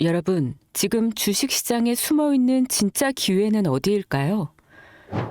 여러분, 지금 주식시장에 숨어있는 진짜 기회는 어디일까요?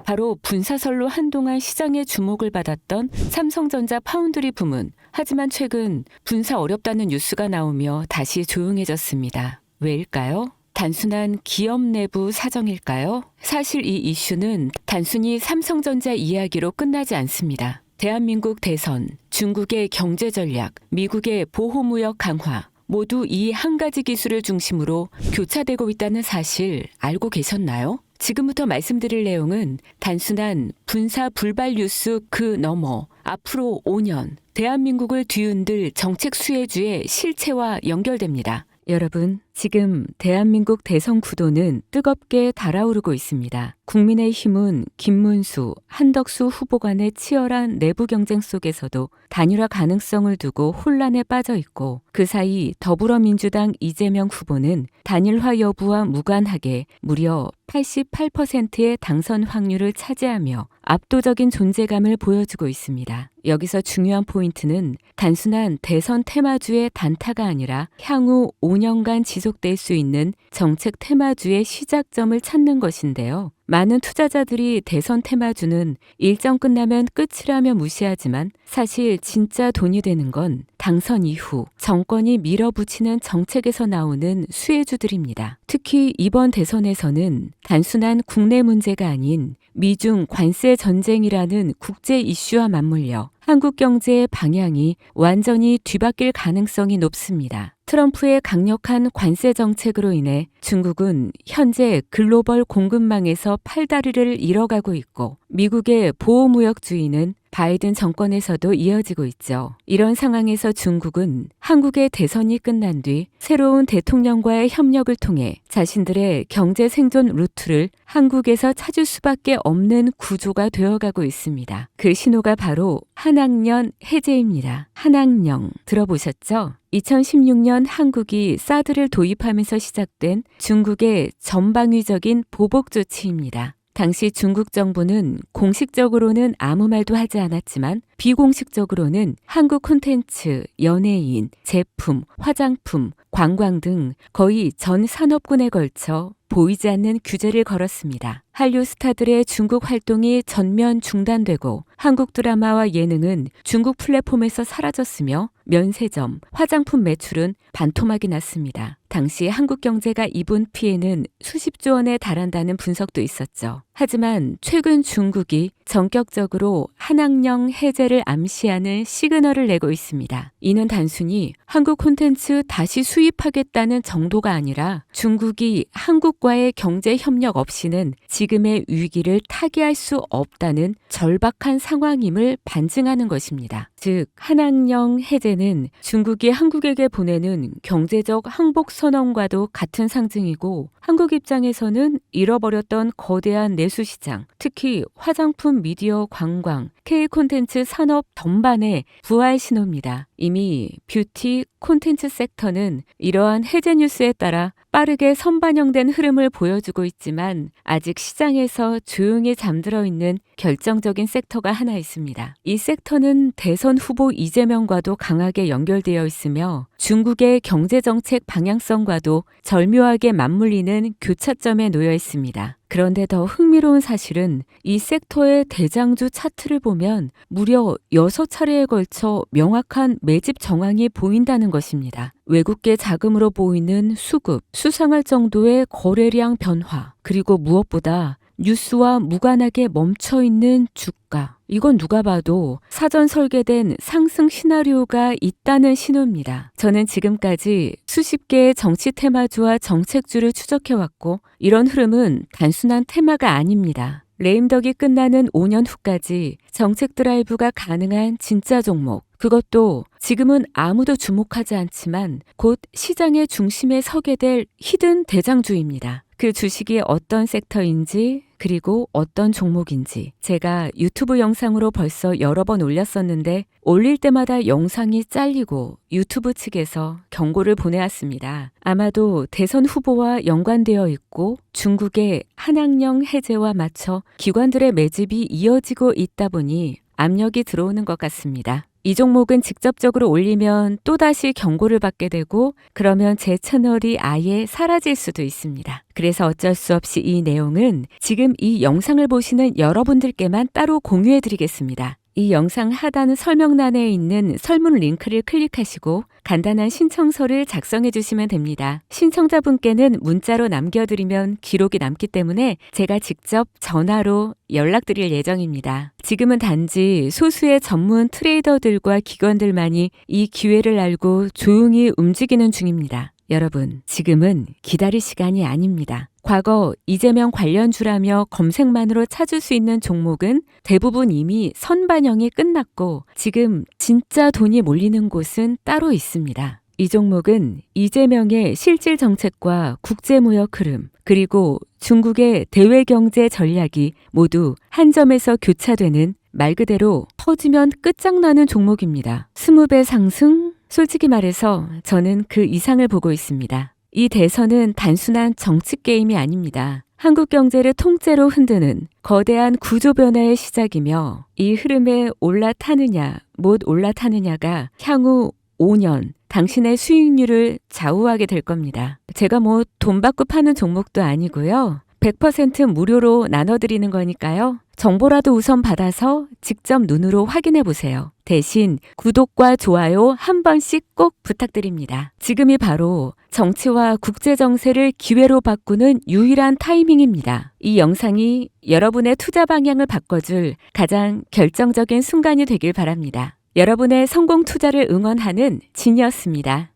바로 분사설로 한동안 시장의 주목을 받았던 삼성전자 파운드리 부문. 하지만 최근 분사 어렵다는 뉴스가 나오며 다시 조용해졌습니다. 왜일까요? 단순한 기업 내부 사정일까요? 사실 이 이슈는 단순히 삼성전자 이야기로 끝나지 않습니다. 대한민국 대선, 중국의 경제 전략, 미국의 보호무역 강화, 모두 이 한 가지 기술을 중심으로 교차되고 있다는 사실 알고 계셨나요? 지금부터 말씀드릴 내용은 단순한 분사 불발 뉴스 그 너머 앞으로 5년 대한민국을 뒤흔들 정책 수혜주의 실체와 연결됩니다. 여러분, 지금 대한민국 대선 구도는 뜨겁게 달아오르고 있습니다. 국민의힘은 김문수, 한덕수 후보 간의 치열한 내부 경쟁 속에서도 단일화 가능성을 두고 혼란에 빠져 있고, 그 사이 더불어민주당 이재명 후보는 단일화 여부와 무관하게 무려 88%의 당선 확률을 차지하며 압도적인 존재감을 보여주고 있습니다. 여기서 중요한 포인트는 단순한 대선 테마주의 단타가 아니라 향후 5년간 지속될 수 있는 정책 테마주의 시작점을 찾는 것인데요. 많은 투자자들이 대선 테마주는 일정 끝나면 끝이라며 무시하지만 사실 진짜 돈이 되는 건 당선 이후 정권이 밀어붙이는 정책에서 나오는 수혜주들입니다. 특히 이번 대선에서는 단순한 국내 문제가 아닌 미중 관세 전쟁이라는 국제 이슈와 맞물려 한국 경제의 방향이 완전히 뒤바뀔 가능성이 높습니다. 트럼프의 강력한 관세 정책으로 인해 중국은 현재 글로벌 공급망에서 팔다리를 잃어가고 있고, 미국의 보호무역주의는 바이든 정권에서도 이어지고 있죠. 이런 상황에서 중국은 한국의 대선이 끝난 뒤 새로운 대통령과의 협력을 통해 자신들의 경제 생존 루트를 한국에서 찾을 수밖에 없는 구조가 되어가고 있습니다. 그 신호가 바로 한학령 해제입니다. 한학령 들어보셨죠? 2016년 한국이 사드를 도입하면서 시작된 중국의 전방위적인 보복 조치입니다. 당시 중국 정부는 공식적으로는 아무 말도 하지 않았지만 비공식적으로는 한국 콘텐츠, 연예인, 제품, 화장품, 관광 등 거의 전 산업군에 걸쳐 보이지 않는 규제를 걸었습니다. 한류 스타들의 중국 활동이 전면 중단되고 한국 드라마와 예능은 중국 플랫폼에서 사라졌으며 면세점, 화장품 매출은 반토막이 났습니다. 당시 한국 경제가 입은 피해는 수십조 원에 달한다는 분석도 있었죠. 하지만 최근 중국이 전격적으로 한학령 해제를 암시하는 시그널을 내고 있습니다. 이는 단순히 한국 콘텐츠 다시 수입하겠다는 정도가 아니라 중국이 한국과의 경제 협력 없이는 지금의 위기를 타개할 수 없다는 절박한 상황임을 반증하는 것입니다. 즉, 한학령 해제는 중국이 한국에게 보내는 경제적 항복 선언과도 같은 상징이고, 한국 입장에서는 잃어버렸던 거대한 내수시장, 특히 화장품, 미디어, 관광, K 콘텐츠 산업 전반의 부활 신호입니다. 이미 뷰티 콘텐츠 섹터는 이러한 해제 뉴스에 따라 빠르게 선반영된 흐름을 보여주고 있지만 아직 시장에서 조용히 잠들어 있는 결정적인 섹터가 하나 있습니다. 이 섹터는 대선 후보 이재명과도 강하게 연결되어 있으며 중국의 경제정책 방향성과도 절묘하게 맞물리는 교차점에 놓여 있습니다. 그런데 더 흥미로운 사실은 이 섹터의 대장주 차트를 보면 무려 6차례에 걸쳐 명확한 매집 정황이 보인다는 것입니다. 외국계 자금으로 보이는 수급, 수상할 정도의 거래량 변화, 그리고 무엇보다 뉴스와 무관하게 멈춰있는 주가. 이건 누가 봐도 사전 설계된 상승 시나리오가 있다는 신호입니다. 저는 지금까지 수십 개의 정치 테마주와 정책주를 추적해왔고, 이런 흐름은 단순한 테마가 아닙니다. 레임덕이 끝나는 5년 후까지 정책 드라이브가 가능한 진짜 종목, 그것도 지금은 아무도 주목하지 않지만 곧 시장의 중심에 서게 될 히든 대장주입니다. 그 주식이 어떤 섹터인지, 그리고 어떤 종목인지 제가 유튜브 영상으로 벌써 여러 번 올렸었는데 올릴 때마다 영상이 잘리고 유튜브 측에서 경고를 보내왔습니다. 아마도 대선 후보와 연관되어 있고 중국의 한학령 해제와 맞춰 기관들의 매집이 이어지고 있다 보니 압력이 들어오는 것 같습니다. 이 종목은 직접적으로 올리면 또다시 경고를 받게 되고 그러면 제 채널이 아예 사라질 수도 있습니다. 그래서 어쩔 수 없이 이 내용은 지금 이 영상을 보시는 여러분들께만 따로 공유해 드리겠습니다. 이 영상 하단 설명란에 있는 설문 링크를 클릭하시고 간단한 신청서를 작성해 주시면 됩니다. 신청자분께는 문자로 남겨드리면 기록이 남기 때문에 제가 직접 전화로 연락드릴 예정입니다. 지금은 단지 소수의 전문 트레이더들과 기관들만이 이 기회를 알고 조용히 움직이는 중입니다. 여러분, 지금은 기다릴 시간이 아닙니다. 과거 이재명 관련주라며 검색만으로 찾을 수 있는 종목은 대부분 이미 선반영이 끝났고 지금 진짜 돈이 몰리는 곳은 따로 있습니다. 이 종목은 이재명의 실질 정책과 국제무역 흐름 그리고 중국의 대외경제 전략이 모두 한 점에서 교차되는 말 그대로 터지면 끝장나는 종목입니다. 20배 상승? 솔직히 말해서 저는 그 이상을 보고 있습니다. 이 대선은 단순한 정치 게임이 아닙니다. 한국 경제를 통째로 흔드는 거대한 구조 변화의 시작이며 이 흐름에 올라타느냐 못 올라타느냐가 향후 5년 당신의 수익률을 좌우하게 될 겁니다. 제가 뭐 돈 받고 파는 종목도 아니고요. 100% 무료로 나눠드리는 거니까요. 정보라도 우선 받아서 직접 눈으로 확인해 보세요. 대신 구독과 좋아요 한 번씩 꼭 부탁드립니다. 지금이 바로 정치와 국제정세를 기회로 바꾸는 유일한 타이밍입니다. 이 영상이 여러분의 투자 방향을 바꿔줄 가장 결정적인 순간이 되길 바랍니다. 여러분의 성공 투자를 응원하는 진이었습니다.